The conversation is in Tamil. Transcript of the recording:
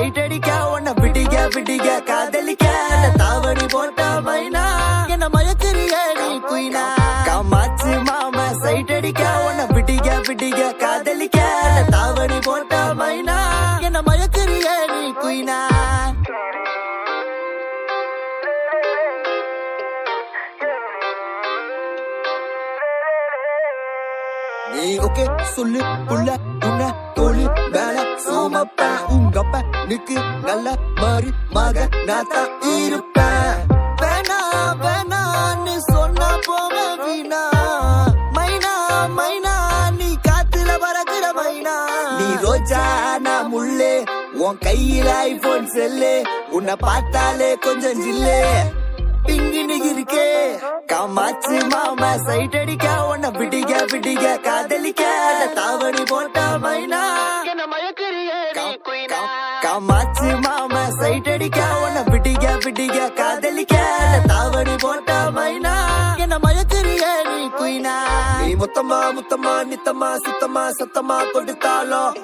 சைட் அடிக்க உன்னை விடிக காதலிக்க தாவணி போட்ட மைனா என்ன மயக்கிறிய நீ குயினா காமாச்சு மாமா சைட் அடிக்க உன்னை விடிக காதலிக்க தாவணி போட்ட மைனா என்ன மயக்கிறிய நீ குயினா நீ ஓகே சொல்லு புள்ள உன்ன தோழி மேல சோமப்பேன் உங்கப்ப நிக்கு நல்ல மாதிரி மக நான் தான் இருப்பேன் வேணா வேணான்னு சொன்னா போக வீணா மைனா மைனா நீ காத்துல பறக்குற மைனா நீ ரோஜா நான் முள்ளே உன் கையில ஐபோன் செல்லு உன்னை பார்த்தாலே கொஞ்சம் ஜில்லே பிங்கினு இருக்கே காமாச்சு மாமா சைட் அடிக்க உன்னை விடிக காதலிக்க தாவணி போட்ட மைனா என்ன மயக்கிறிய காமாச்சு மாமா சைட் அடிக்க உன்னை விடிக காதலிக்க தாவணி போட்ட மைனா என்ன மயக்கிறிய நீ குயினா நீ முத்தமா நித்தமா சுத்தமா சத்தமா கொடுத்தாலும்